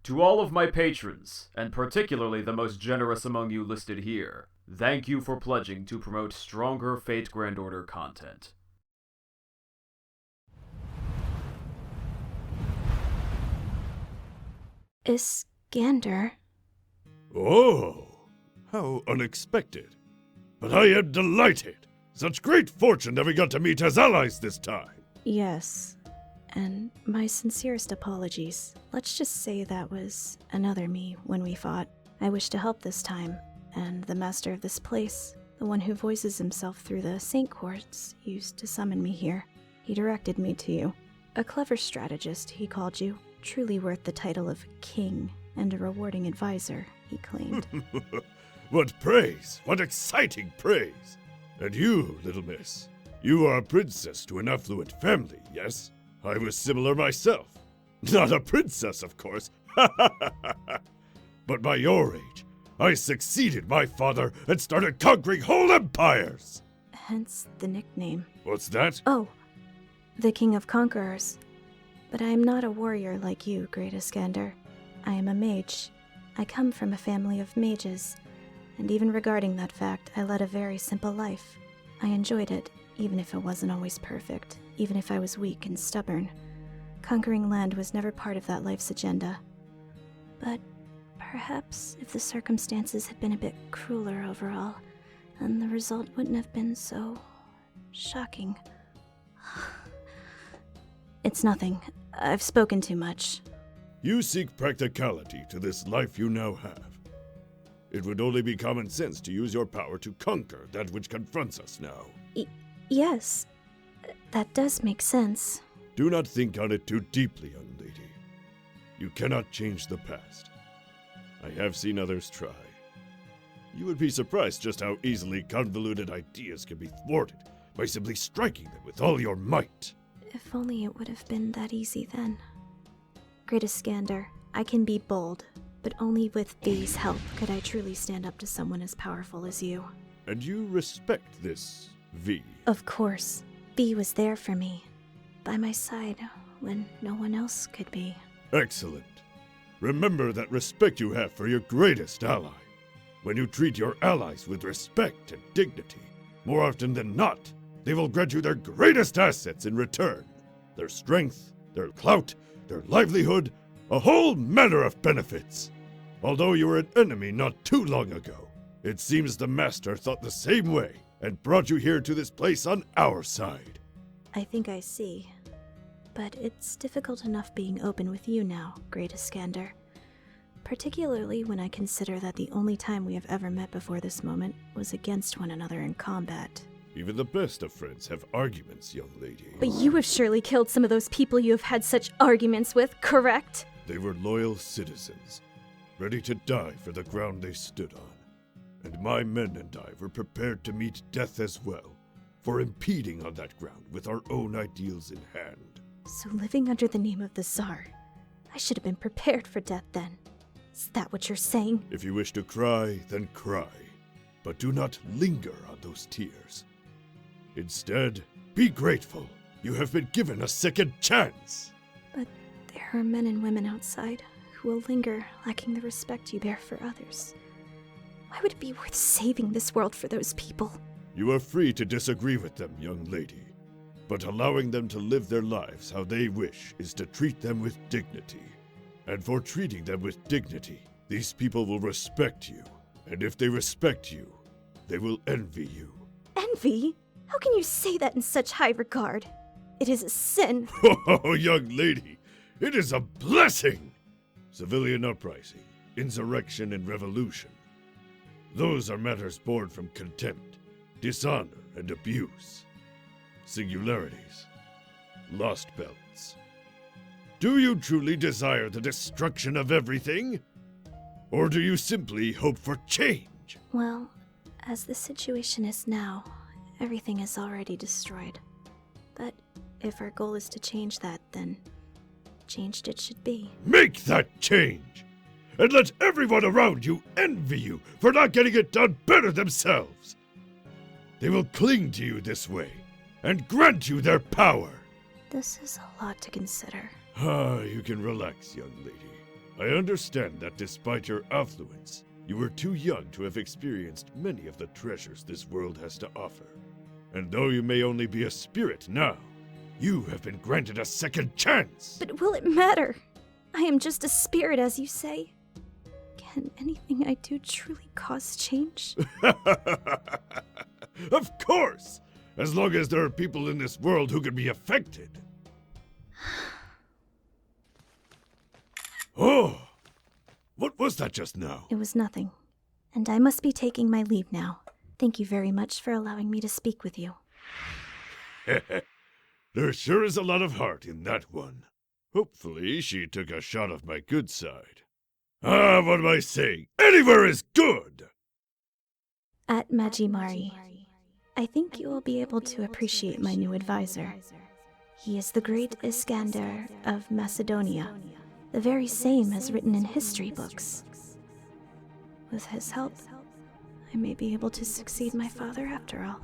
To all of my patrons, and particularly the most generous among you listed here, thank you for pledging to promote stronger Fate Grand Order content. Iskandar. Oh, how unexpected. But I am delighted. Such great fortune that we got to meet as allies this time. Yes. And my sincerest apologies. Let's just say that was another me when we fought. I wish to help this time, and the master of this place, the one who voices himself through the Saint Courts, used to summon me here. He directed me to you. A clever strategist, he called you. Truly worth the title of king, and a rewarding advisor, he claimed. What praise! What exciting praise! And you, little miss, you are a princess to an affluent family, yes? I was similar myself. Not a princess, of course. But by your age, I succeeded my father and started conquering whole empires! Hence the nickname. What's that? Oh, the King of Conquerors. But I am not a warrior like you, great Iskandar. I am a mage. I come from a family of mages, and even regarding that fact, I led a very simple life. I enjoyed it, even if it wasn't always perfect, even if I was weak and stubborn. Conquering land was never part of that life's agenda. But perhaps if the circumstances had been a bit crueler overall, then the result wouldn't have been so shocking. It's nothing. I've spoken too much. You seek practicality to this life you now have. It would only be common sense to use your power to conquer that which confronts us now. Yes, that does make sense. Do not think on it too deeply, young lady. You cannot change the past. I have seen others try. You would be surprised just how easily convoluted ideas can be thwarted by simply striking them with all your might. If only it would have been that easy then. Great Iskandar, I can be bold, but only with V's help could I truly stand up to someone as powerful as you. And you respect this, V? Of course. V was there for me, by my side when no one else could be. Excellent. Remember that respect you have for your greatest ally. When you treat your allies with respect and dignity, more often than not, they will grant you their greatest assets in return. Their strength, their clout, their livelihood, a whole manner of benefits. Although you were an enemy not too long ago, it seems the Master thought the same way and brought you here to this place on our side. I think I see. But it's difficult enough being open with you now, great Iskandar. Particularly when I consider that the only time we have ever met before this moment was against one another in combat. Even the best of friends have arguments, young lady. But you have surely killed some of those people you have had such arguments with, correct? They were loyal citizens, ready to die for the ground they stood on. And my men and I were prepared to meet death as well, for impeding on that ground with our own ideals in hand. So living under the name of the Tsar, I should have been prepared for death then. Is that what you're saying? If you wish to cry, then cry. But do not linger on those tears. Instead, be grateful. You have been given a second chance. But there are men and women outside who will linger, lacking the respect you bear for others. Why would it be worth saving this world for those people? You are free to disagree with them, young lady. But allowing them to live their lives how they wish is to treat them with dignity. And for treating them with dignity, these people will respect you. And if they respect you, they will envy you. Envy? How can you say that in such high regard? It is a sin. Oh, young lady, it is a blessing! Civilian uprising, insurrection, and revolution. Those are matters born from contempt, dishonor, and abuse. Singularities, lost belts. Do you truly desire the destruction of everything? Or do you simply hope for change? Well, as the situation is now, everything is already destroyed. But if our goal is to change that, then changed it should be. Make that change! And let everyone around you envy you for not getting it done better themselves! They will cling to you this way, and grant you their power! This is a lot to consider. Ah, you can relax, young lady. I understand that despite your affluence, you were too young to have experienced many of the treasures this world has to offer. And though you may only be a spirit now, you have been granted a second chance! But will it matter? I am just a spirit, as you say. Can anything I do truly cause change? Of course! As long as there are people in this world who can be affected. Oh! What was that just now? It was nothing. And I must be taking my leave now. Thank you very much for allowing me to speak with you. There sure is a lot of heart in that one. Hopefully she took a shot of my good side. What am I saying? Anywhere is good! At Majimari, I think you will be able to appreciate my new advisor. He is the great Iskandar of Macedonia, the very same as written in history books. With his help, I may be able to succeed my father after all.